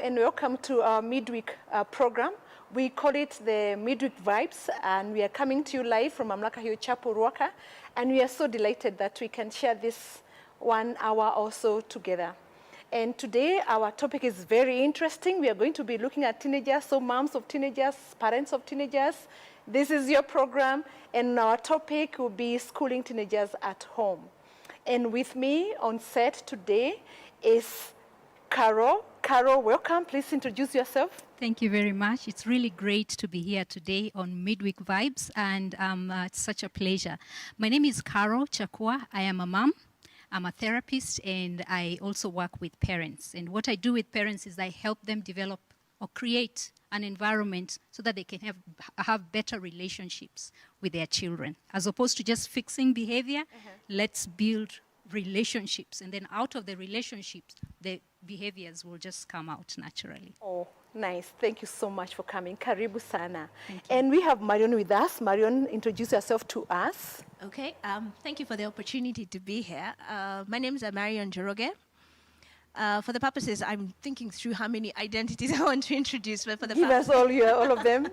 and welcome to our midweek program. We call it the Midweek Vibes, and we are coming to you live from Mamlaka Hill Chapel, Ruaka, and we are so delighted that we can share this 1 hour or so together. And today our topic is very interesting. We are going to be looking at teenagers, so moms of teenagers, parents of teenagers. This is your program, and our topic will be schooling teenagers at home. And with me on set today is Carol. Carol, welcome. Please introduce yourself. Thank you very much. It's really great to be here today on Midweek Vibes, and it's such a pleasure. My name is Carol Chakua. I am a mom. I'm a therapist, and I also work with parents. And what I do with parents is I help them develop or create an environment so that they can have better relationships with their children. As opposed to just fixing behavior, let's build relationships. And then out of the relationships, the behaviors will just come out naturally. Oh, nice. Thank you so much for coming. Karibu sana. Thank you. And we have Marion with us. Marion, introduce yourself to us. Okay, thank you for the opportunity to be here. My name is Marion Njoroge. For the purposes, I'm thinking through how many identities I want to introduce, but for the Give us all of them.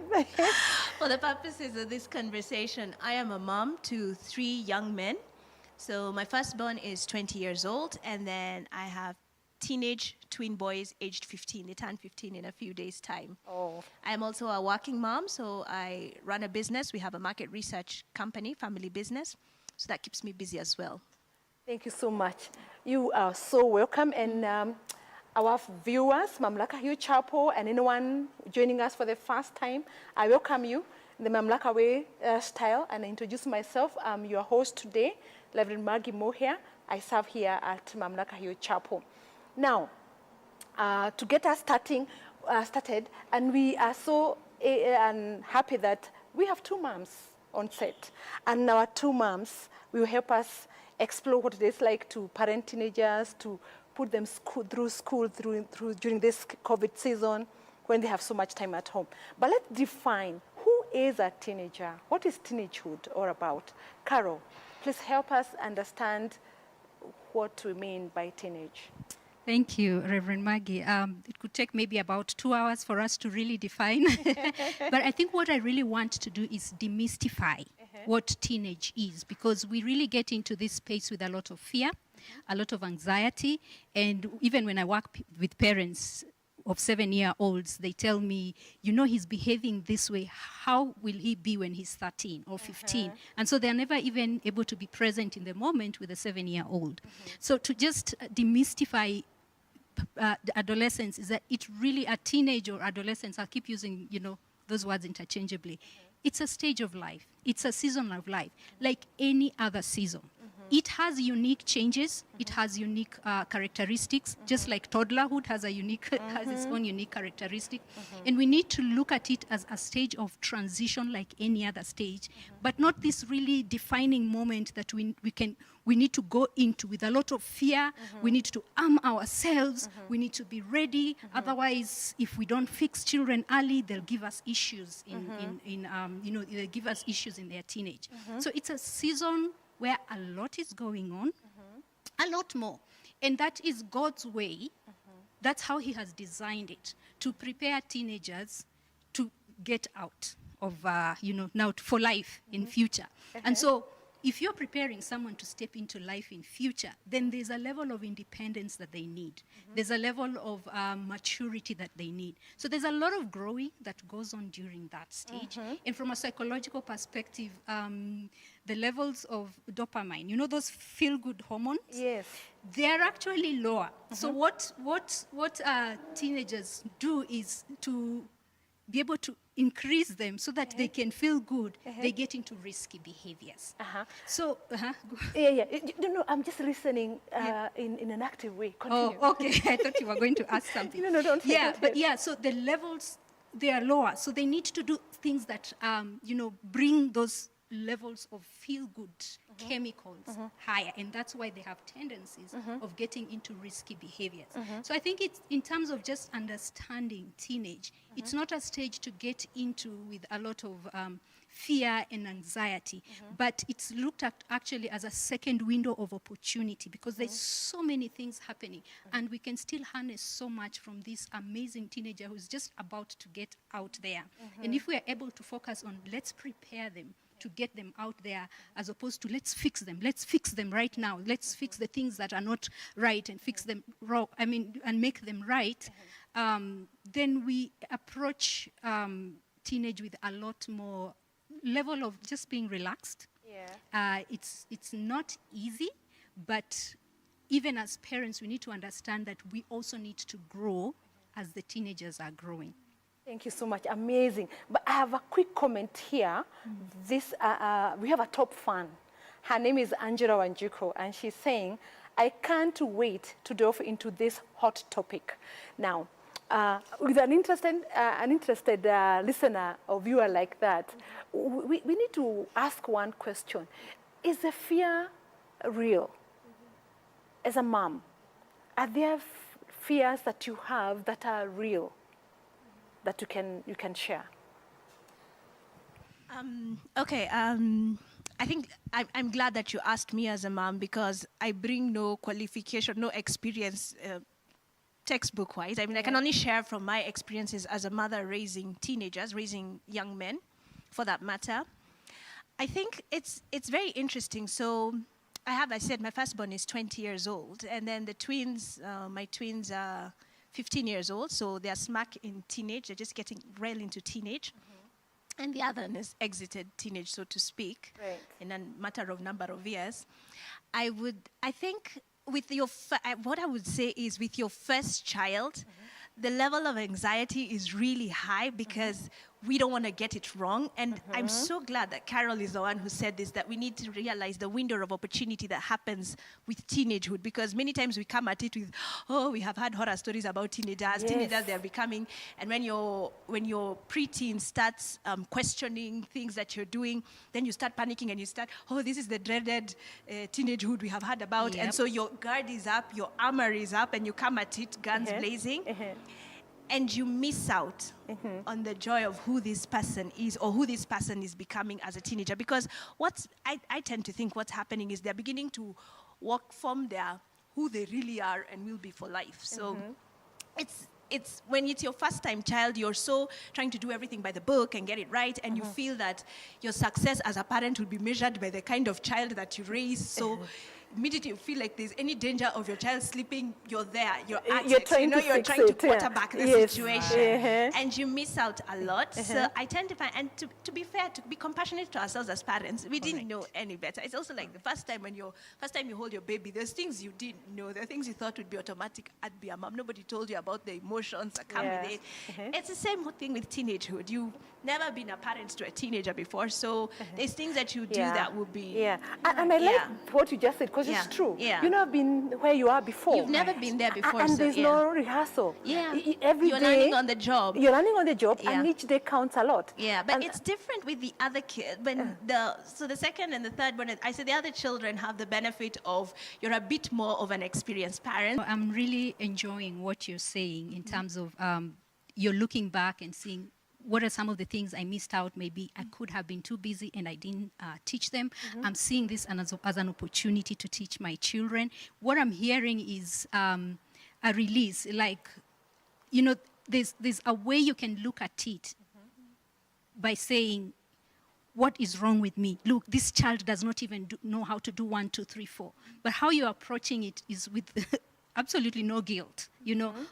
for the purposes of this conversation, I am a mom to 3 young men. So my firstborn is 20 years old, and then I have teenage twin boys aged 15. They turn 15 in a few days' time. Oh. I am also a working mom, so I run a business. We have a market research company, family business, so that keeps me busy as well. Thank you so much. You are so welcome. And our viewers, Mamlaka Hill Chapel, and anyone joining us for the first time, I welcome you in the Mamlaka way style, and I introduce myself. I'm your host today, Reverend Maggie Moher. I serve here at Mamlaka Hill Chapel. Now, to get us started, and we are so happy that we have 2 moms on set, and our 2 moms will help us explore what it is like to parent teenagers, to put them through school during this COVID season when they have so much time at home. But let's define, who is a teenager? What is teenagehood all about? Carol, please help us understand what we mean by teenage. Thank you, Reverend Maggie. It could take maybe about 2 hours for us to really define. But I think what I really want to do is demystify what teenage is, because we really get into this space with a lot of fear, a lot of anxiety, and even when I work with parents of 7-year-olds, they tell me, you know, he's behaving this way. How will he be when he's 13 or 15? And so they're never even able to be present in the moment with a 7-year-old. So to just demystify the adolescence is that it's really a teenage or adolescence. I'll keep using, those words interchangeably. It's a stage of life. It's a season of life, like any other season. It has unique changes. It has unique characteristics, just like toddlerhood has has its own unique characteristic. And we need to look at it as a stage of transition like any other stage, but not this really defining moment that we need to go into with a lot of fear. We need to arm ourselves. We need to be ready. Otherwise, if we don't fix children early, they'll give us issues they'll give us issues in their teenage. So it's a season where a lot is going on, a lot more. And that is God's way. That's how he has designed it, to prepare teenagers to get out of, now for life in future. And so if you're preparing someone to step into life in future, then there's a level of independence that they need. There's a level of maturity that they need. So there's a lot of growing that goes on during that stage. And from a psychological perspective, the levels of dopamine, those feel-good hormones, Yes. they're actually lower. So what teenagers do is to be able to increase them so that they can feel good. They get into risky behaviors. So, Yeah. No, I'm just listening in an active way. Continue. Oh, okay. I thought you were going to ask something. No, don't. So the levels, they are lower. So they need to do things that, bring those levels of feel-good chemicals higher, and that's why they have tendencies of getting into risky behaviors. So I think it's in terms of just understanding teenage, it's not a stage to get into with a lot of fear and anxiety, but it's looked at actually as a second window of opportunity because there's so many things happening, and we can still harness so much from this amazing teenager who's just about to get out there. And if we are able to focus on let's prepare them to get them out there, as opposed to let's fix them right now, let's fix the things that are not right and fix them wrong, and make them right, then we approach teenage with a lot more level of just being relaxed. It's not easy, but even as parents, we need to understand that we also need to grow as the teenagers are growing. Thank you so much. Amazing. But I have a quick comment here. This we have a top fan. Her name is Angela Wanjuko, and she's saying, I can't wait to delve into this hot topic. Now, with an interested listener or viewer like that, we need to ask one question. Is the fear real? As a mom, are there fears that you have that are real, that you can share? I think I'm glad that you asked me as a mom, because I bring no qualification, no experience textbook-wise. I can only share from my experiences as a mother raising teenagers, raising young men, for that matter. I think it's very interesting. So I said my firstborn is 20 years old, and then the twins, my twins are 15 years old, so they're smack in teenage. They're just getting well into teenage. And the other one has exited teenage, so to speak, in a matter of number of years. I think with your, what I would say is with your first child, the level of anxiety is really high because we don't want to get it wrong. And I'm so glad that Carol is the one who said this, that we need to realize the window of opportunity that happens with teenagehood, because many times we come at it with, oh, we have had horror stories about teenagers, they're becoming, and when your preteen starts questioning things that you're doing, then you start panicking and you start, oh, this is the dreaded teenagehood we have heard about. And so your guard is up, your armor is up, and you come at it guns blazing. And you miss out on the joy of who this person is, or who this person is becoming as a teenager. Because I tend to think what's happening is they're beginning to walk from who they really are and will be for life. So it's when it's your first time child, you're so trying to do everything by the book and get it right, and you feel that your success as a parent will be measured by the kind of child that you raise. So immediately you feel like there's any danger of your child sleeping, you're there, you're at it. You're trying to quarterback the situation, and you miss out a lot. So I tend to find, and to be fair, to be compassionate to ourselves as parents, we didn't know any better. It's also like the first time you hold your baby, there's things you didn't know, there are things you thought would be automatic at being a mom. Nobody told you about the emotions that come with it. It's the same thing with teenagehood. You've never been a parent to a teenager before, so there's things that you do that will be... And I like what you just said, because it's true. You've never been where you are before. You've never been there before. And there's no rehearsal. Every you're day, learning on the job. You're learning on the job, and each day counts a lot. But it's different with the other kids. When the second and the third one, I say the other children have the benefit of you're a bit more of an experienced parent. I'm really enjoying what you're saying in terms of you're looking back and seeing what are some of the things I missed out. Maybe I could have been too busy and I didn't teach them. I'm seeing this as an opportunity to teach my children. What I'm hearing is a release. Like, there's a way you can look at it by saying, what is wrong with me? Look, this child does not even know how to do 1, 2, 3, 4. But how you're approaching it is with absolutely no guilt.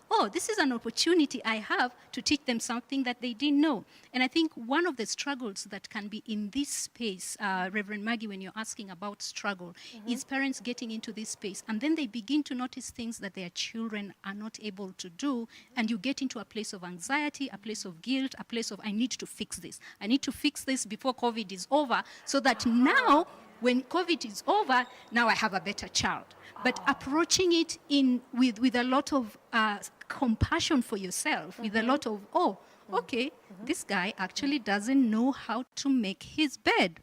Oh, this is an opportunity I have to teach them something that they didn't know. And I think one of the struggles that can be in this space, Reverend Maggie, when you're asking about struggle, is parents getting into this space, and then they begin to notice things that their children are not able to do, and you get into a place of anxiety, a place of guilt, a place of, I need to fix this. I need to fix this before COVID is over, so that now, when COVID is over, now I have a better child. But approaching it with a lot of compassion for yourself, with a lot of, okay, this guy actually doesn't know how to make his bed.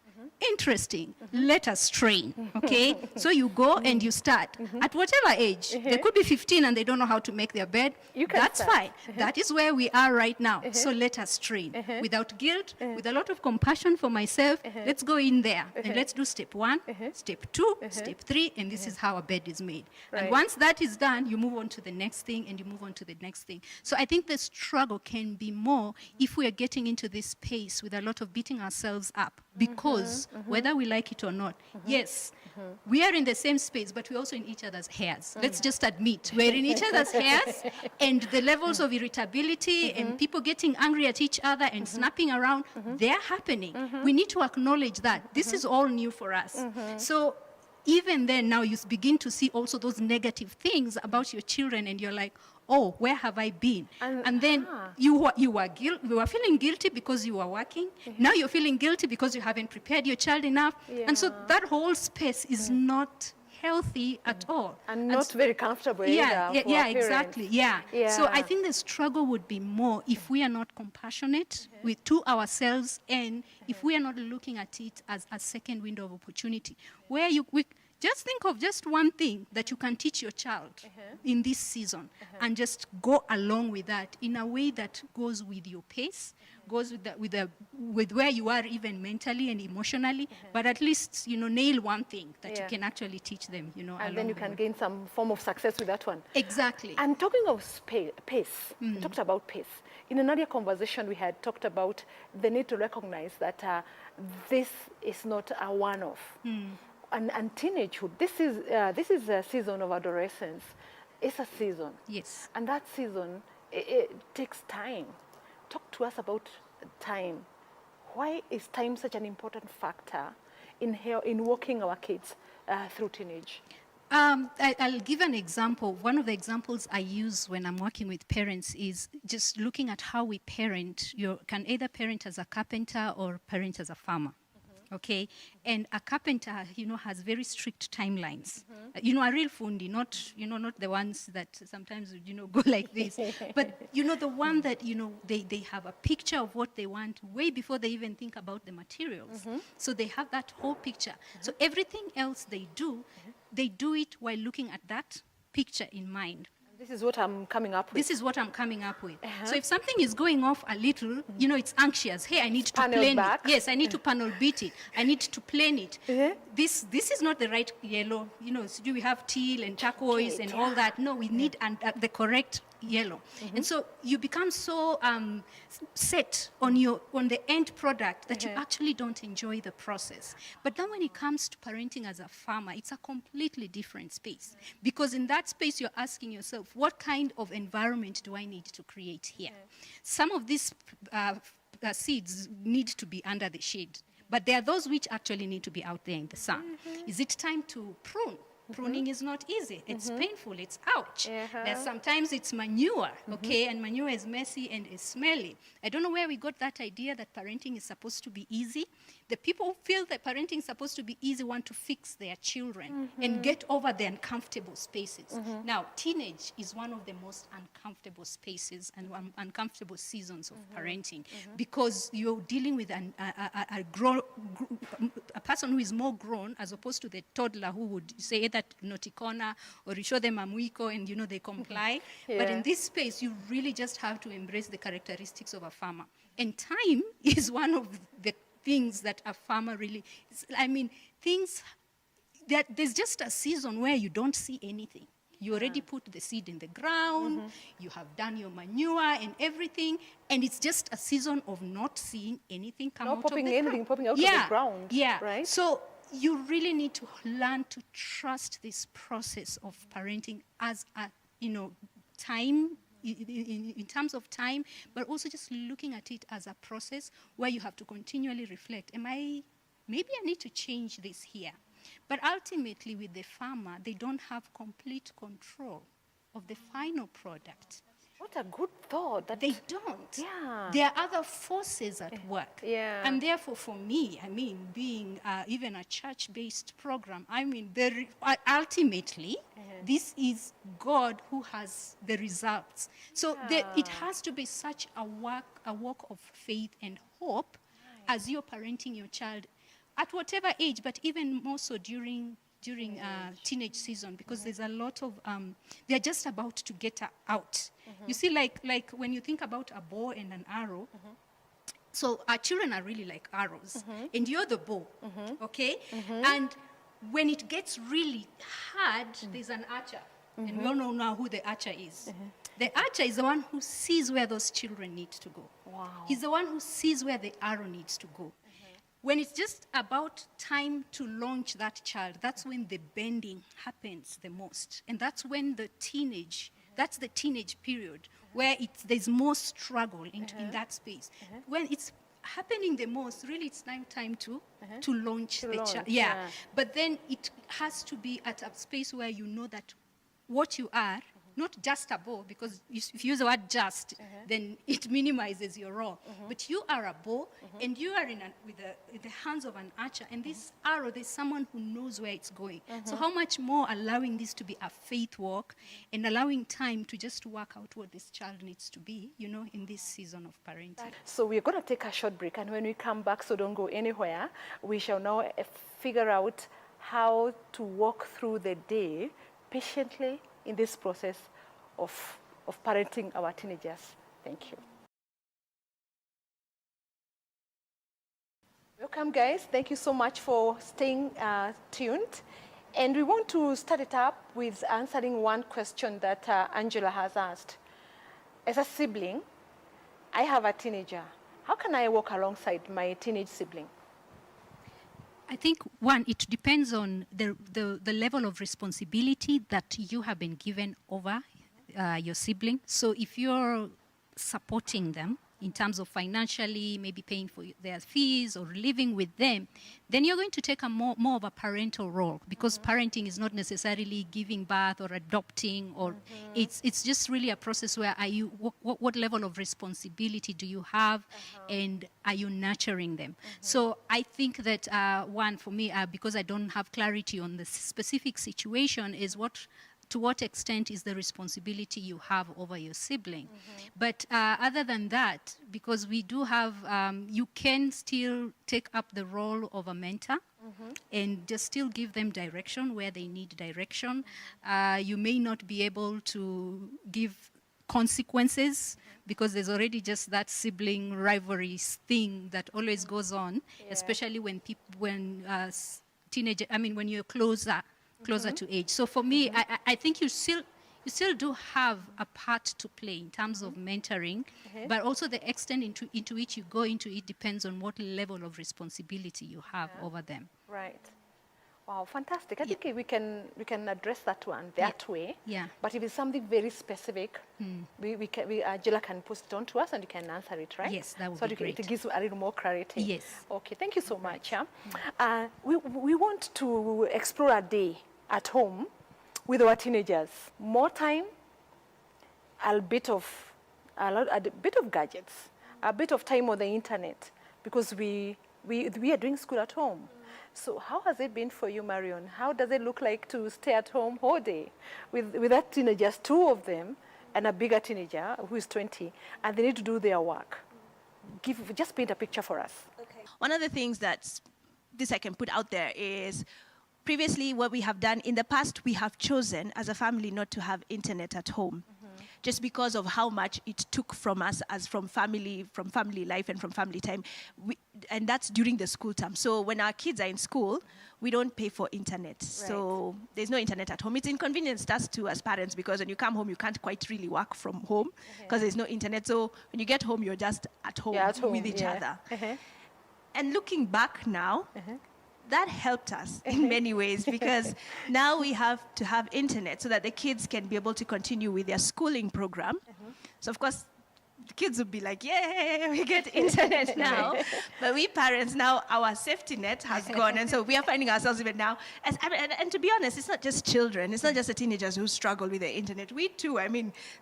interesting. Let us train, okay? So you go and you start. At whatever age, they could be 15 and they don't know how to make their bed. You can That's start. fine. That is where we are right now. So let us train. Without guilt, with a lot of compassion for myself, let's go in there and let's do step 1, step 2, step 3, and this is how a bed is made. Right. And once that is done, you move on to the next thing and you move on to the next thing. So I think the struggle can be more if we are getting into this space with a lot of beating ourselves up, because whether we like it or not, yes, we are in the same space, but we're also in each other's hairs. Let's just admit we're in each other's hairs, and the levels of irritability and people getting angry at each other and snapping around, they're happening. We need to acknowledge that this is all new for us. So even then, now you begin to see also those negative things about your children, and you're like, oh, where have I been? And then you were feeling guilty because you were working. Now you're feeling guilty because you haven't prepared your child enough. And so that whole space is not healthy at all. And not very comfortable either for our parents. Exactly. So I think the struggle would be more if we are not compassionate to ourselves, and if we are not looking at it as a second window of opportunity, where we just think of just one thing that you can teach your child in this season, and just go along with that in a way that goes with your pace, goes with where you are even mentally and emotionally, but at least, nail one thing that you can actually teach them, And then you can gain some form of success with that one. Exactly. And talking of pace, we talked about pace. In another conversation, we had talked about the need to recognize that this is not a one-off. And teenagehood, this is a season of adolescence. It's a season. Yes. And that season, it takes time. Talk to us about time. Why is time such an important factor in walking our kids through teenage? I'll give an example. One of the examples I use when I'm working with parents is just looking at how we parent. You can either parent as a carpenter or parent as a farmer. Okay, and a carpenter, has very strict timelines. A real fundi, not the ones that sometimes, go like this. But, the one that, they have a picture of what they want way before they even think about the materials. So they have that whole picture. So everything else they do it while looking at that picture in mind. This is what I'm coming up with. So if something is going off a little, it's anxious. Hey, I need to Panel plane back. it. Yes, I need to panel beat it. I need to plane it. This is not the right yellow. So do we have teal and turquoise and all that? No, we need the correct yellow. And so you become so set on the end product that you actually don't enjoy the process. But then when it comes to parenting as a farmer, it's a completely different space, because in that space you're asking yourself, what kind of environment do I need to create here? Some of these seeds need to be under the shade, but there are those which actually need to be out there in the sun. Is it time to prune? Pruning is not easy. It's painful. It's ouch. Sometimes it's manure, okay? And manure is messy and is smelly. I don't know where we got that idea that parenting is supposed to be easy. The people who feel that parenting is supposed to be easy want to fix their children and get over the uncomfortable spaces. Now, teenage is one of the most uncomfortable spaces and uncomfortable seasons of parenting, because you're dealing with a person who is more grown, as opposed to the toddler who would say either noticona or you show them a muiko and they comply. But in this space, you really just have to embrace the characteristics of a farmer. And time is one of the things that a farmer really, there's just a season where you don't see anything. You already put the seed in the ground, you have done your manure and everything, and it's just a season of not seeing anything come out of the ground. Popping out of the ground. Yeah. Right? So you really need to learn to trust this process of parenting as a, time, in terms of time, but also just looking at it as a process where you have to continually reflect. Maybe I need to change this here. But ultimately, with the farmer, they don't have complete control of the final product. What a good thought. They don't. Yeah. There are other forces at work. Yeah. And therefore, for me, being even a church-based program, ultimately, this is God who has the results. So it has to be such a walk of faith and hope as you're parenting your child. at whatever age, but even more so during teenage season, because there's a lot of they're just about to get out. You see, like when you think about a bow and an arrow. So our children are really like arrows, and you're the bow, okay? And when it gets really hard, there's an archer, and we all know now who the archer is. The archer is the one who sees where those children need to go. Wow. He's the one who sees where the arrow needs to go. When it's just about time to launch that child, that's when the bending happens the most. And that's when that's the teenage period where there's more struggle in that space. When it's happening the most, really it's time to launch the child. Yeah. But then it has to be at a space where you know that what you are, not just a bow, because if you use the word just, then it minimizes your role. But you are a bow, and you are with the hands of an archer, and this arrow, there's someone who knows where it's going. So how much more allowing this to be a faith walk and allowing time to just work out what this child needs to be, in this season of parenting. So we're going to take a short break, and when we come back, so don't go anywhere, we shall now figure out how to walk through the day patiently in this process of parenting our teenagers. Thank you. Welcome, guys. Thank you so much for staying tuned. And we want to start it up with answering one question that Angela has asked. As a sibling, I have a teenager. How can I walk alongside my teenage sibling? I think, one, it depends on the level of responsibility that you have been given over your sibling. So if you're supporting them in terms of financially, maybe paying for their fees or living with them, then you're going to take a more of a parental role, because parenting is not necessarily giving birth or adopting, or it's just really a process where what level of responsibility do you have, and are you nurturing them? So I think that one, for me, because I don't have clarity on the specific situation, is to what extent is the responsibility you have over your sibling. But other than that, because we do have, you can still take up the role of a mentor and just still give them direction where they need direction. You may not be able to give consequences because there's already just that sibling rivalry thing that always goes on, especially when when you're closer to age. So for me, I think you still do have a part to play in terms of mentoring, but also the extent into which you go into it depends on what level of responsibility you have over them. Right. Wow, fantastic. I think we can address that one that way. Yeah. But if it's something very specific, Angela can post it on to us and you can answer it, right? Yes, that would be great. It gives a little more clarity. Yes. Okay, thank you so much. We want to explore a day at home with our teenagers. More time, a bit of gadgets, a bit of time on the internet, because we are doing school at home. So how has it been for you, Marion? How does it look like to stay at home all day with that teenagers, two of them, and a bigger teenager who is 20, and they need to do their work? Just paint a picture for us. Okay. One of the things this I can put out there is, previously what we have done in the past, we have chosen as a family not to have internet at home. Just because of how much it took from us as from family life and from family time. And that's during the school term. So when our kids are in school, we don't pay for internet. Right. So there's no internet at home. It's inconvenienced us too as parents, because when you come home, you can't quite really work from home because there's no internet. So when you get home, you're just at home, with each other. And looking back now, that helped us in many ways, because now we have to have internet so that the kids can be able to continue with their schooling program. So of course, the kids would be like, yay, we get internet now. But we parents now, our safety net has gone. And so we are finding ourselves even now. And to be honest, it's not just children. It's not just the teenagers who struggle with the internet. We too,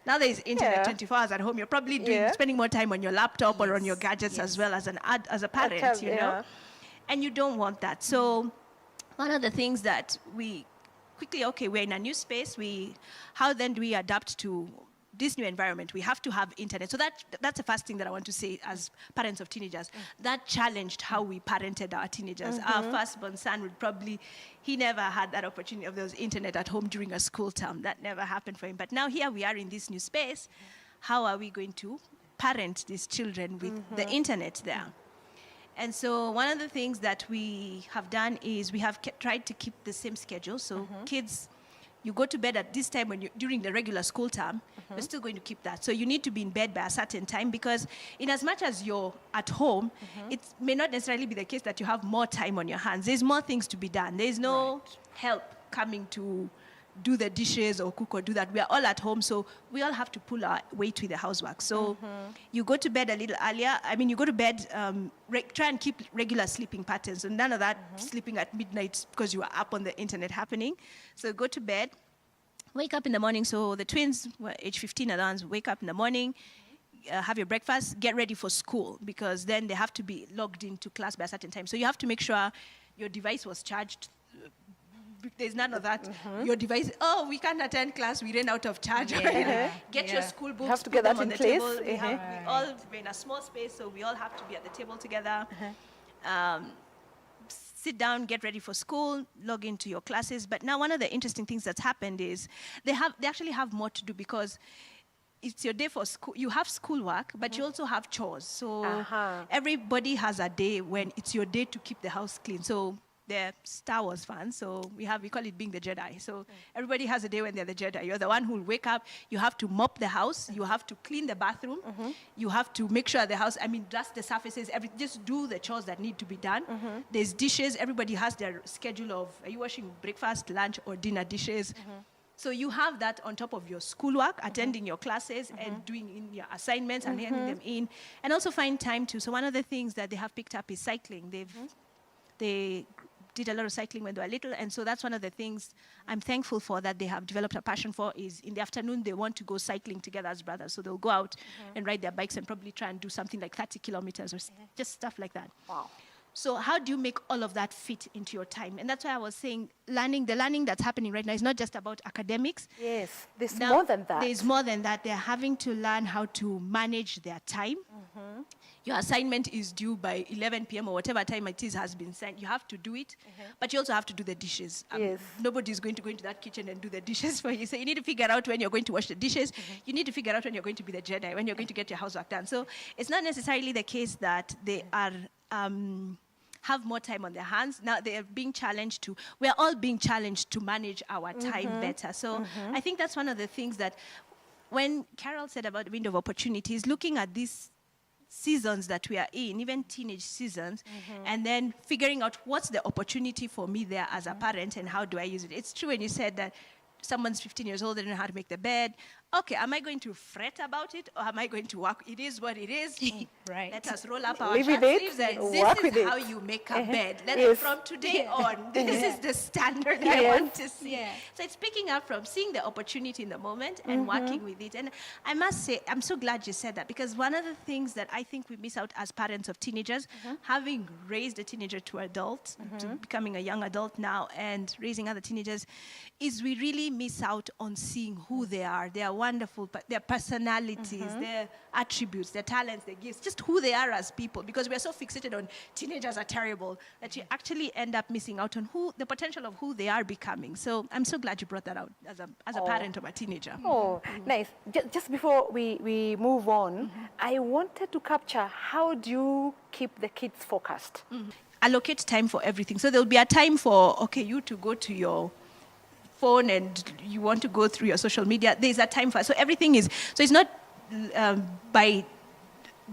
now there's internet 24 hours at home. You're probably spending more time on your laptop or on your gadgets as well as a parent, you know. And you don't want that. So one of the things that we quickly, we're in a new space. How then do we adapt to this new environment, we have to have internet. So that's the first thing that I want to say as parents of teenagers. That challenged how we parented our teenagers. Our firstborn son would probably, he never had that opportunity of those internet at home during a school term. That never happened for him. But now here we are in this new space. How are we going to parent these children with the internet there? And so one of the things that we have done is we have tried to keep the same schedule. So kids, you go to bed at this time when during the regular school term, you're still going to keep that. So you need to be in bed by a certain time, because in as much as you're at home, it may not necessarily be the case that you have more time on your hands. There's more things to be done. There's no help coming to do the dishes or cook or do that. We are all at home, so we all have to pull our weight with the housework. So you go to bed a little earlier. I mean, you go to bed, try and keep regular sleeping patterns, and none of that sleeping at midnight because you are up on the internet happening. So go to bed, wake up in the morning. So the twins, age 15 are the ones, wake up in the morning, have your breakfast, get ready for school, because then they have to be logged into class by a certain time. So you have to make sure your device was charged. There's none of that. Your device, oh, we can't attend class, we ran out of charge. Get your school books, have to put get them that on in the place. table. We're in a small space, so we all have to be at the table together. Sit down, get ready for school, log into your classes. But now one of the interesting things that's happened is they actually have more to do, because it's your day for school. You have schoolwork, but you also have chores. So everybody has a day when it's your day to keep the house clean. So they're Star Wars fans, so we call it being the Jedi. So everybody has a day when they're the Jedi. You're the one who will wake up, you have to mop the house, you have to clean the bathroom, you have to make sure the house, dust the surfaces, just do the chores that need to be done. There's dishes, everybody has their schedule of, are you washing breakfast, lunch, or dinner dishes? So you have that on top of your schoolwork, attending your classes and doing in your assignments and handing them in, and also find time to. So one of the things that they have picked up is cycling. They did a lot of cycling when they were little, and so that's one of the things I'm thankful for that they have developed a passion for, is in the afternoon they want to go cycling together as brothers. So they'll go out and ride their bikes and probably try and do something like 30 kilometers or just stuff like that. Wow. So how do you make all of that fit into your time? And that's why I was saying the learning that's happening right now is not just about academics. Yes, there's more than that. There's more than that. They're having to learn how to manage their time. Your assignment is due by 11 p.m. or whatever time it is has been sent. You have to do it, but you also have to do the dishes. Nobody's going to go into that kitchen and do the dishes for you. So you need to figure out when you're going to wash the dishes. You need to figure out when you're going to be the Jedi, when you're going to get your housework done. So it's not necessarily the case that they are have more time on their hands. Now they are being challenged to, we're all being challenged to manage our time better. So I think that's one of the things that when Carol said about the window of opportunities, looking at these seasons that we are in, even teenage seasons, and then figuring out what's the opportunity for me there as a parent and how do I use it. It's true when you said that someone's 15 years old, they don't know how to make the bed. Okay, am I going to fret about it, or am I going to work? It is what it is. Right. Let us roll up our Live with sleeves it, and work this with is it. how you make a bed. Yes. From today on, this is the standard I want to see. So it's picking up from seeing the opportunity in the moment and working with it. And I must say, I'm so glad you said that, because one of the things that I think we miss out as parents of teenagers, having raised a teenager to adult, to becoming a young adult now and raising other teenagers, is we really miss out on seeing who they are. They are wonderful, but their personalities, their attributes, their talents, their gifts, just who they are as people, because we are so fixated on teenagers are terrible that you actually end up missing out on the potential of who they are becoming. So I'm so glad you brought that out as a parent of a teenager. Oh, nice. Just before we move on, I wanted to capture, how do you keep the kids focused? Allocate time for everything. So there'll be a time for, okay, you to go to your phone and you want to go through your social media. There's a time for it. So everything is, so it's not by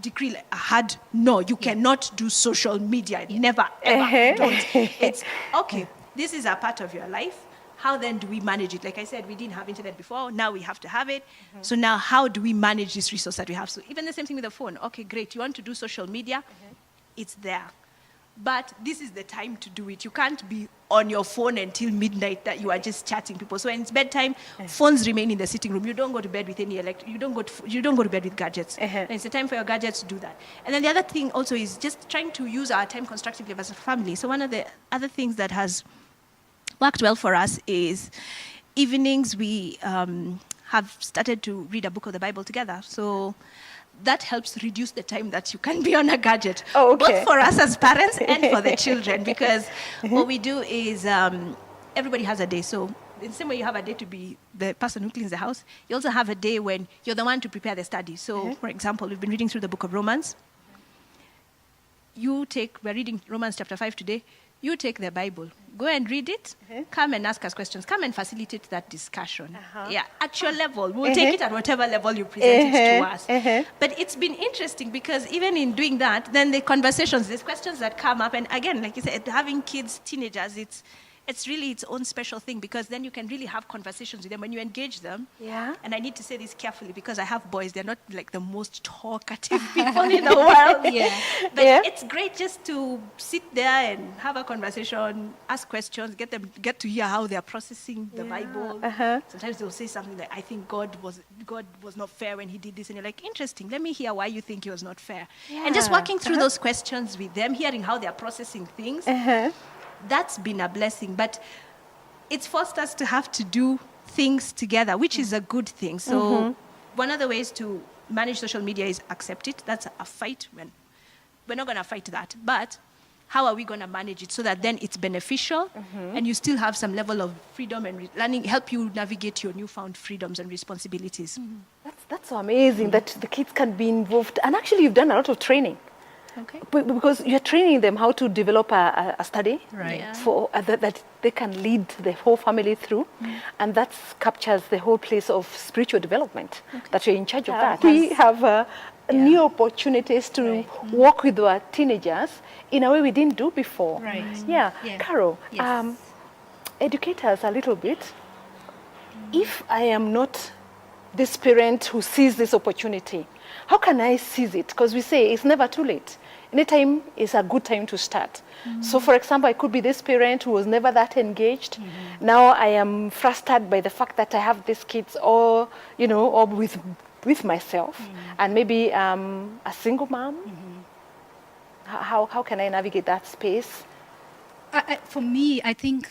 decree like a hard no, you cannot do social media. Never, ever, don't. It's, okay, this is a part of your life. How then do we manage it? Like I said, we didn't have internet before. Now we have to have it. So now how do we manage this resource that we have? So even the same thing with the phone. Okay, great. You want to do social media? It's there. But this is the time to do it. You can't be on your phone until midnight that you are just chatting people. So when it's bedtime, phones remain in the sitting room. You don't go to bed with any you don't go to bed with gadgets. And it's the time for your gadgets to do that. And then the other thing also is just trying to use our time constructively as a family. So one of the other things that has worked well for us is evenings we have started to read a book of the Bible together. So that helps reduce the time that you can be on a gadget, Oh, okay. both for us as parents and for the children, because what we do is everybody has a day. So in the same way you have a day to be the person who cleans the house, you also have a day when you're the one to prepare the study. So, for example, we've been reading through the book of Romans. We're reading Romans chapter 5 today. You take the Bible, go and read it, come and ask us questions, come and facilitate that discussion. Yeah, at your level. We'll take it at whatever level you present it to us. But it's been interesting because even in doing that, then the conversations, there's questions that come up. And again, like you said, having kids, teenagers, it's really its own special thing, because then you can really have conversations with them when you engage them. Yeah. And I need to say this carefully because I have boys. They're not like the most talkative people in the world. But it's great just to sit there and have a conversation, ask questions, get to hear how they're processing the Bible. Sometimes they'll say something like, I think God was not fair when he did this. And you're like, interesting, let me hear why you think he was not fair. And just walking through those questions with them, hearing how they're processing things, that's been a blessing. But it's forced us to have to do things together, which is a good thing. So one of the ways to manage social media is accept it. That's a fight. When we're not going to fight that, but how are we going to manage it so that then it's beneficial and you still have some level of freedom and learning, help you navigate your newfound freedoms and responsibilities. That's so amazing that the kids can be involved. And actually, you've done a lot of training. Okay. Because you're training them how to develop a study Right. for that they can lead the whole family through, and that captures the whole place of spiritual development. That you're in charge of that. We have new opportunities to work with our teenagers in a way we didn't do before. Right. Yeah. Yeah. Carol, Yes. educate us a little bit. If I am not this parent who sees this opportunity, how can I seize it? Because we say it's never too late. Anytime is a good time to start. So, for example, I could be this parent who was never that engaged. Now I am frustrated by the fact that I have these kids, or with myself, and maybe a single mom. How can I navigate that space? For me, I think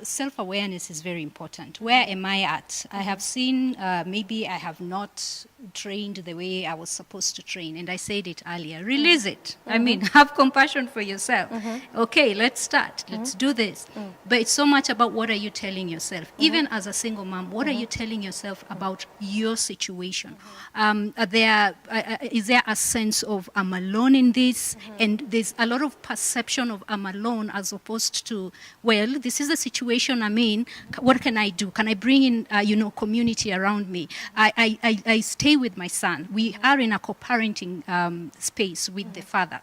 self-awareness is very important. Where am I at? I have seen maybe I have not trained the way I was supposed to train. And I said it earlier, release it. I mean, have compassion for yourself. Okay, let's start. Let's do this. But it's so much about what are you telling yourself. Even as a single mom, what are you telling yourself about your situation? Is there a sense of I'm alone in this? And there's a lot of perception of I'm alone as opposed to, well, this is the situation I'm in. What can I do? Can I bring in, community around me? I stay with my son. We are in a co-parenting space with the father.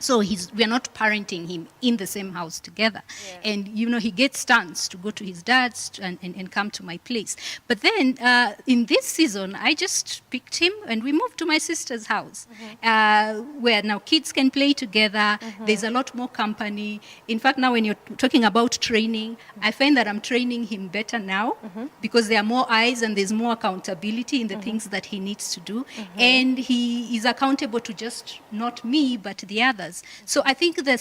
So we are not parenting him in the same house together. And, he gets turns to go to his dad's and come to my place. But then in this season, I just picked him and we moved to my sister's house where now kids can play together. There's a lot more company. In fact, now when you're talking about training, I find that I'm training him better now because there are more eyes and there's more accountability in the things that he needs to do. And he is accountable to just not me, but the others. So I think that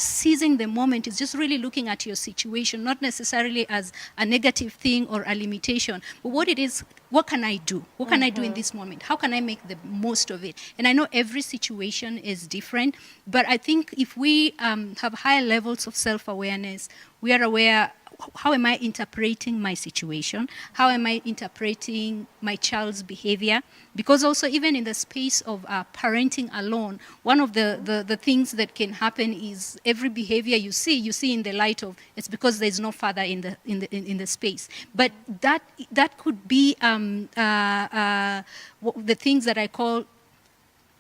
seizing the moment is just really looking at your situation, not necessarily as a negative thing or a limitation, but what it is, what can I do? What can I do in this moment? How can I make the most of it? And I know every situation is different, but I think if we have higher levels of self-awareness, we are aware, how am I interpreting my situation? How am I interpreting my child's behavior? Because also even in the space of parenting alone, one of the things that can happen is every behavior you see in the light of, it's because there's no father in the space. But that could be the things that I call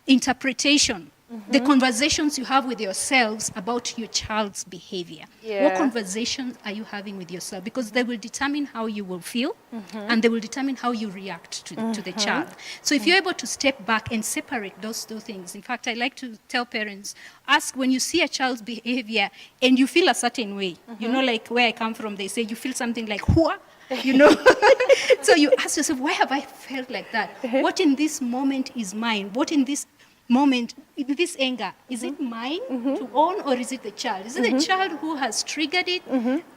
interpretation. The conversations you have with yourselves about your child's behavior. What conversations are you having with yourself? Because they will determine how you will feel and they will determine how you react to the child. So if you're able to step back and separate those two things, in fact, I like to tell parents, ask when you see a child's behavior and you feel a certain way, like where I come from, they say you feel something like, hua, So you ask yourself, why have I felt like that? What in this moment is mine? What in this moment, this anger, is it mine to own, or is it the child? Is it the child who has triggered it,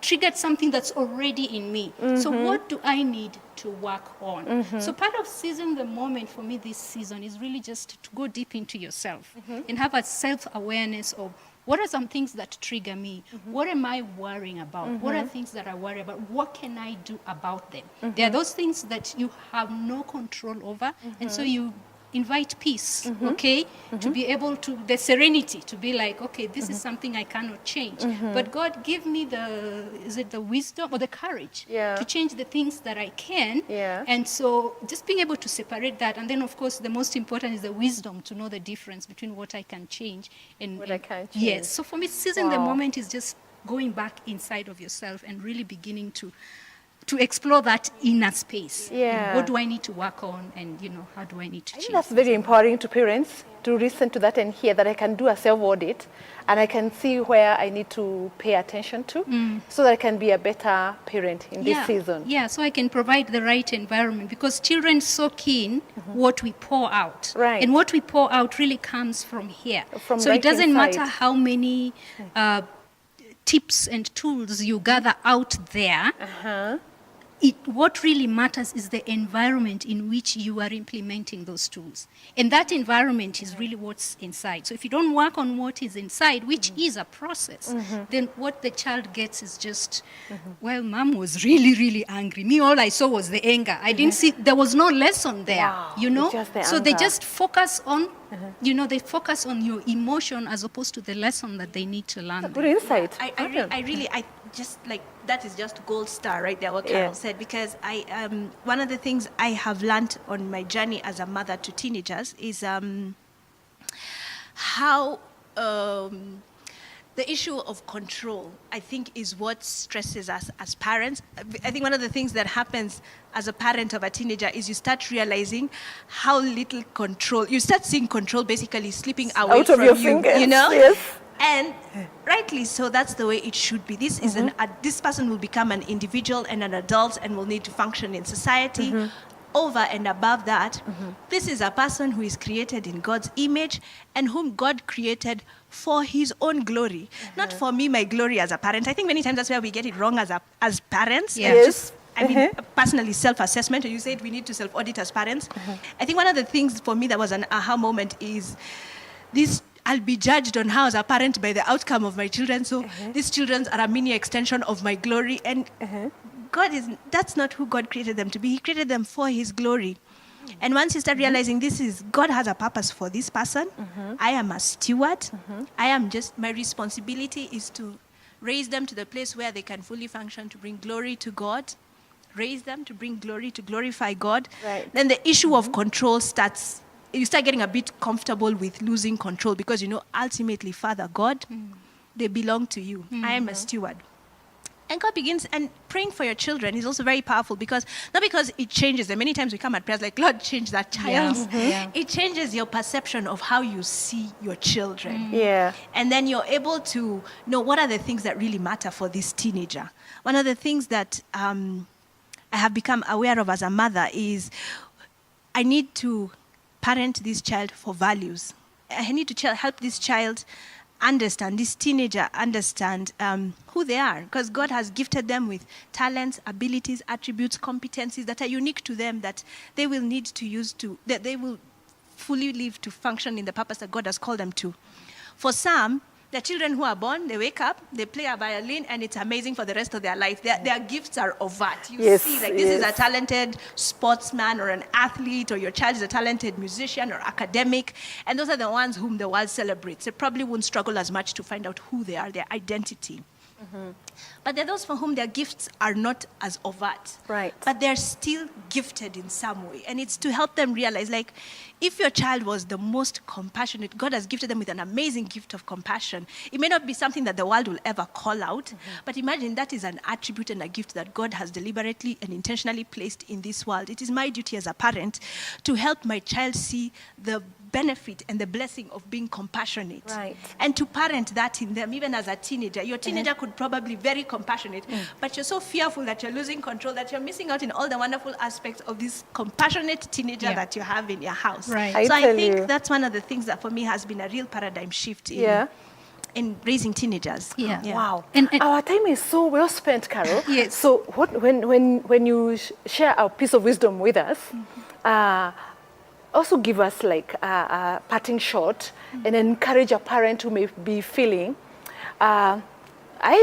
triggered something that's already in me? So what do I need to work on? So part of seizing the moment for me this season is really just to go deep into yourself and have a self-awareness of what are some things that trigger me? What am I worrying about? What are things that I worry about? What can I do about them? There are those things that you have no control over, and so you invite peace, okay? To be able to, the serenity, to be like, okay, this is something I cannot change. But God, give me the wisdom or the courage to change the things that I can. And so just being able to separate that. And then, of course, the most important is the wisdom to know the difference between what I can change and What I can't change. Yes. So for me, seizing the moment is just going back inside of yourself and really beginning to explore that inner space. And what do I need to work on, and how do I need to I change? think that's very empowering to parents to listen to that and hear that I can do a self-audit and I can see where I need to pay attention to so that I can be a better parent in this season. Yeah, so I can provide the right environment, because children soak in what we pour out. Right. And what we pour out really comes from here. From so right it doesn't inside. matter how many tips and tools you gather out there. What really matters is the environment in which you are implementing those tools. And that environment is really what's inside. So if you don't work on what is inside, which is a process, then what the child gets is just, well, mom was really, really angry. Me, all I saw was the anger. I didn't see, there was no lesson there, Wow, it's just the So they anger. just focus on, they focus on your emotion as opposed to the lesson that they need to learn. Good insight. I just like, that is just gold star right there, what Carol said, because one of the things I have learned on my journey as a mother to teenagers is how the issue of control, I think, is what stresses us as parents. I think one of the things that happens as a parent of a teenager is you start realizing how little control, you start seeing control basically slipping away Out of from your you, fingers, you know? yes. And rightly so, that's the way it should be. This is this person will become an individual and an adult and will need to function in society. Over and above that, this is a person who is created in God's image and whom God created for his own glory. Not for me, my glory as a parent. I think many times that's where we get it wrong as parents. Yeah. Yes. Just, I mean, personally, self-assessment. You said we need to self-audit as parents. I think one of the things for me that was an aha moment is this. I'll be judged on how as a parent by the outcome of my children. So these children are a mini extension of my glory. And that's not who God created them to be. He created them for his glory. And once you start realizing God has a purpose for this person, I am a steward. My responsibility is to raise them to the place where they can fully function to bring glory to God. Raise them to bring glory, to glorify God. Right. Then the issue of control starts. You start getting a bit comfortable with losing control because, ultimately, Father God, they belong to you. I am a steward. And God begins, and praying for your children is also very powerful not because it changes them. Many times we come at prayers like, Lord, change that child. It changes your perception of how you see your children. Yeah. And then you're able to know what are the things that really matter for this teenager. One of the things that I have become aware of as a mother is I need to parent this child for values. I need to help this child understand, this teenager understand who they are, because God has gifted them with talents, abilities, attributes, competencies that are unique to them that they will need to use that they will fully live to function in the purpose that God has called them to. For some, the children who are born, they wake up, they play a violin, and it's amazing for the rest of their life. Their gifts are overt. You see, like this is a talented sportsman or an athlete, or your child is a talented musician or academic, and those are the ones whom the world celebrates. They probably won't struggle as much to find out who they are, their identity. But there are those for whom their gifts are not as overt. Right. But they're still gifted in some way. And it's to help them realize, like, if your child was the most compassionate, God has gifted them with an amazing gift of compassion. It may not be something that the world will ever call out, but imagine that is an attribute and a gift that God has deliberately and intentionally placed in this world. It is my duty as a parent to help my child see the benefit and the blessing of being compassionate. Right. And to parent that in them, even as a teenager. Your teenager could probably be very compassionate, but you're so fearful that you're losing control, that you're missing out in all the wonderful aspects of this compassionate teenager Yeah. that you have in your house. Right. I So I tell think you. that's one of the things that for me has been a real paradigm shift in, Yeah. in raising teenagers. Yeah. Wow. And- Our time is so well spent, Carol. Yes. So when you share a piece of wisdom with us, also give us like a parting shot and encourage a parent who may be feeling, I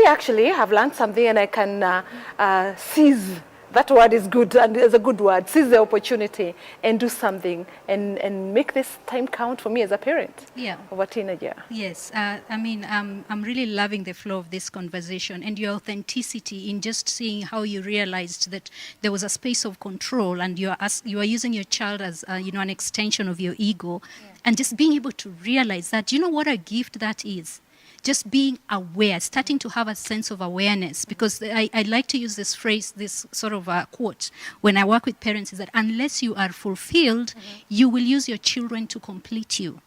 actually have learned something and I can seize. That word is good and it's a good word. Seize the opportunity and do something and make this time count for me as a parent Yeah. of a teenager. Yes, I mean, I'm really loving the flow of this conversation and your authenticity in just seeing how you realized that there was a space of control and you are using your child as an extension of your ego, and just being able to realize that, what a gift that is. Just being aware, starting to have a sense of awareness, because I like to use this phrase, this sort of quote, when I work with parents, is that unless you are fulfilled, you will use your children to complete you.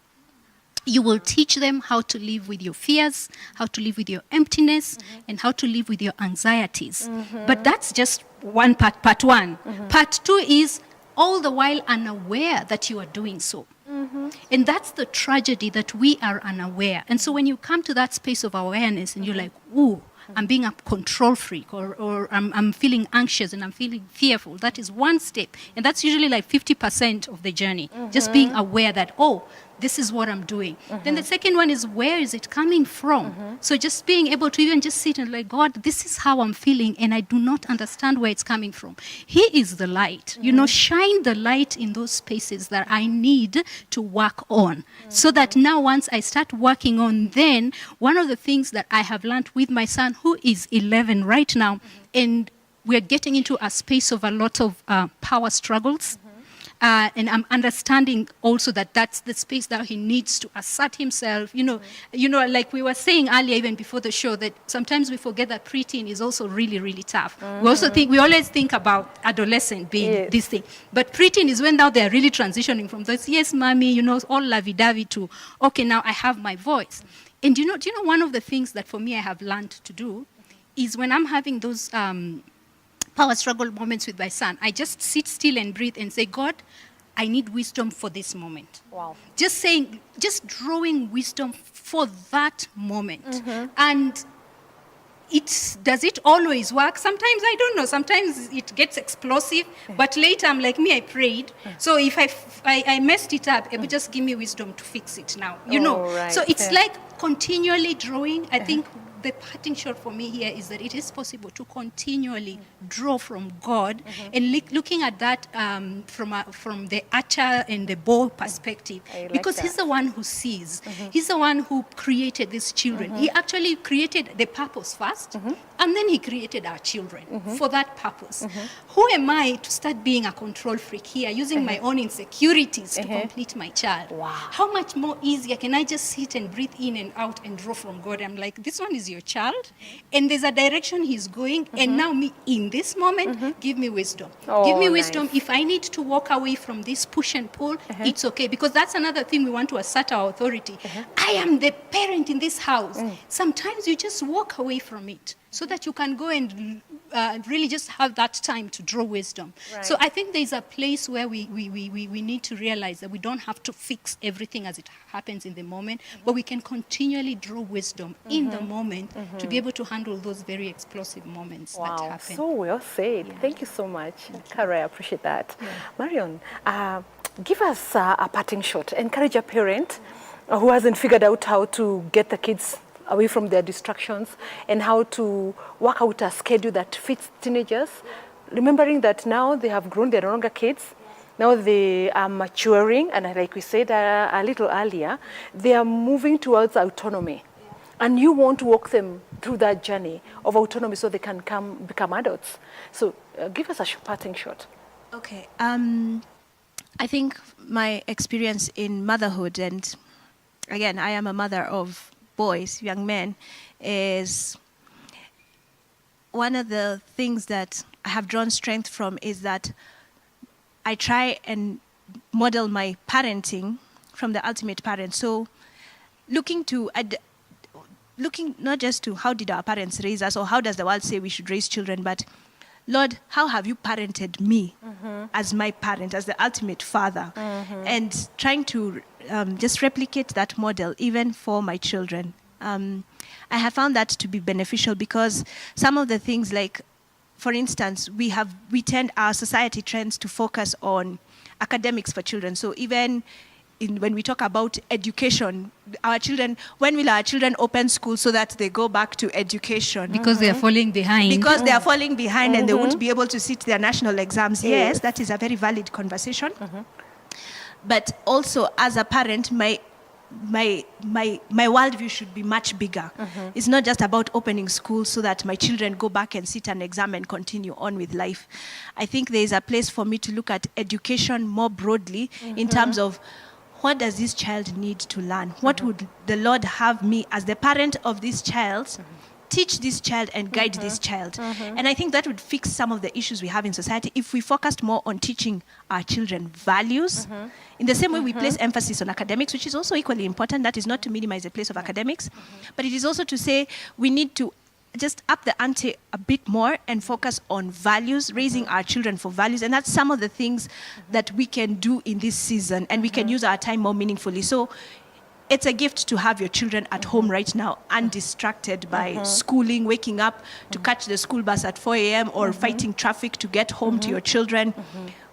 You will teach them how to live with your fears, how to live with your emptiness, and how to live with your anxieties. But that's just one part one. Part two is all the while unaware that you are doing so. And that's the tragedy, that we are unaware. And so when you come to that space of awareness and you're like, ooh, I'm being a control freak, or I'm feeling anxious and I'm feeling fearful, that is one step. And that's usually like 50% of the journey. Just being aware that, oh, this is what I'm doing. Then the second one is, where is it coming from? So just being able to even just sit and like, God, this is how I'm feeling and I do not understand where it's coming from. He is the light. Shine the light in those spaces that I need to work on. So that now once I start working on, then one of the things that I have learned with my son, who is 11 right now, and we're getting into a space of a lot of power struggles. And I'm understanding also that that's the space that he needs to assert himself. Like we were saying earlier, even before the show, that sometimes we forget that preteen is also really, really tough. We always think about adolescent being this thing. But preteen is when now they're really transitioning from this, yes, mommy, all lovey-dovey to, okay, now I have my voice. And do you know one of the things that for me I have learned to do is when I'm having those power struggle moments with my son, I just sit still and breathe and say, God, I need wisdom for this moment. Wow. Just drawing wisdom for that moment. And does it always work? Sometimes I don't know. Sometimes it gets explosive, but later I'm like, I prayed. So if I messed it up, it would just give me wisdom to fix it now. Right. So it's like continually drawing. I think the parting shot for me here is that it is possible to continually draw from God and looking at that from the archer and the bow perspective, like because that. he's the one who sees. He's the one who created these children. He actually created the purpose first, and then he created our children for that purpose. Who am I to start being a control freak here, using my own insecurities to complete my child? Wow. How much more easier can I just sit and breathe in and out and draw from God? I'm like, this one is your child, and there's a direction he's going, and now me in this moment, give me wisdom. Give me wisdom. Nice. If I need to walk away from this push and pull, it's okay, because that's another thing we want to assert our authority. I am the parent in this house. Sometimes you just walk away from it so that you can go and really just have that time to draw wisdom. Right. So I think there's a place where we need to realize that we don't have to fix everything as it happens in the moment, but we can continually draw wisdom in the moment to be able to handle those very explosive moments that Wow, happen. so well said. Thank you so much, Kara. I appreciate that. Marion, give us a parting shot. Encourage a parent who hasn't figured out how to get the kids away from their distractions and how to work out a schedule that fits teenagers, remembering that now they have grown, they're no longer kids. Now they are maturing, and like we said a little earlier, they are moving towards autonomy. And you want to walk them through that journey of autonomy so they can become adults. So give us a parting shot. Okay. I think my experience in motherhood, and again, I am a mother of boys, young men, is one of the things that I have drawn strength from is that I try and model my parenting from the ultimate parent. So looking not just to how did our parents raise us or how does the world say we should raise children, but Lord, how have you parented me as my parent, as the ultimate father? And trying to just replicate that model even for my children. I have found that to be beneficial because some of the things like, for instance, our society trends to focus on academics for children. So even when we talk about education, when will our children open school so that they go back to education? Because they are falling behind. Because they are falling behind and they won't be able to sit their national exams. Yes, that is a very valid conversation. But also, as a parent, my worldview should be much bigger. It's not just about opening school so that my children go back and sit an exam and continue on with life. I think there is a place for me to look at education more broadly in terms of what does this child need to learn? What would the Lord have me as the parent of this child teach this child and guide this child? And I think that would fix some of the issues we have in society if we focused more on teaching our children values. In the same way we place emphasis on academics, which is also equally important. That is not to minimize the place of academics, but it is also to say we need to just up the ante a bit more and focus on values, raising our children for values. And that's some of the things that we can do in this season, and we can use our time more meaningfully. So it's a gift to have your children at home right now, undistracted by schooling, waking up to catch the school bus at 4 a.m. or fighting traffic to get home to your children.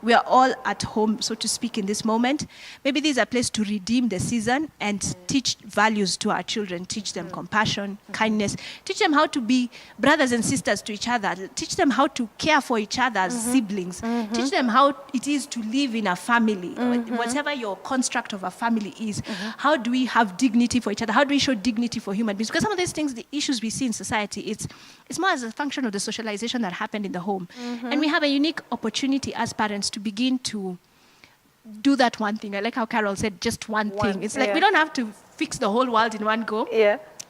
We are all at home, so to speak, in this moment. Maybe this is a place to redeem the season and teach values to our children, teach them compassion, kindness, teach them how to be brothers and sisters to each other, teach them how to care for each other as siblings, teach them how it is to live in a family, whatever your construct of a family is. How do we have dignity for each other? How do we show dignity for human beings? Because some of these things, the issues we see in society, it's more as a function of the socialization that happened in the home. And we have a unique opportunity as parents to begin to do that one thing. I like how Carol said, just one thing. It's like we don't have to fix the whole world in one go.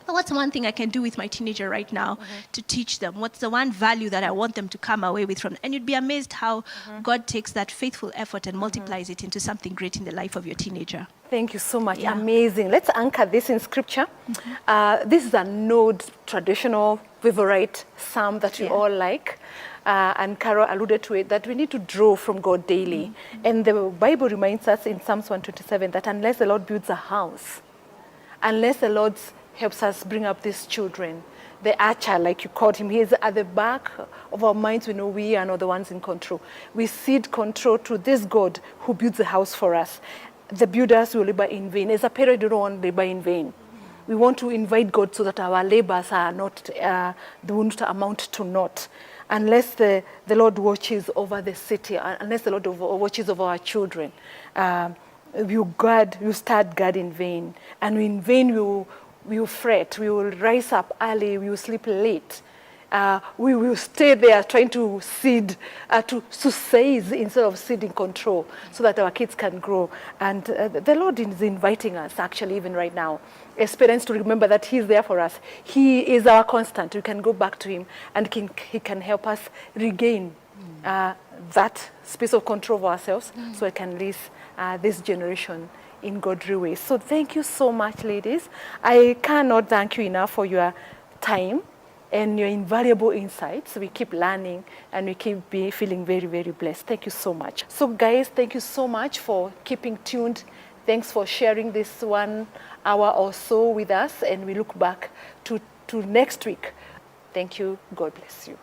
But what's one thing I can do with my teenager right now to teach them? What's the one value that I want them to come away with from? And you'd be amazed how God takes that faithful effort and multiplies it into something great in the life of your teenager. Thank you so much. Amazing. Let's anchor this in scripture. This is an old traditional favorite psalm that we all like. And Carol alluded to it, that we need to draw from God daily. And the Bible reminds us in Psalms 127 that unless the Lord builds a house, unless the Lord helps us bring up these children, the archer, like you called him, he is at the back of our minds. We know we are not the ones in control. We cede control to this God who builds the house for us. The builders will labor in vain. As a parent, we don't want to labor in vain. We want to invite God so that our labors are not, they will not amount to naught. Unless the Lord watches over the city, unless the Lord watches over our children, you start God in vain. And in vain we will fret, we will rise up early, we will sleep late. We will stay there trying to seed, to seize instead of ceding control so that our kids can grow. And the Lord is inviting us, actually, even right now, as parents, to remember that He's there for us. He is our constant. We can go back to Him, and He can help us regain that space of control of ourselves so we can raise this generation in godly ways. So thank you so much, ladies. I cannot thank you enough for your time and your invaluable insights. We keep learning and we keep feeling very, very blessed. Thank you so much. So guys, thank you so much for keeping tuned. Thanks for sharing this 1 hour or so with us, and we look back to next week. Thank you. God bless you.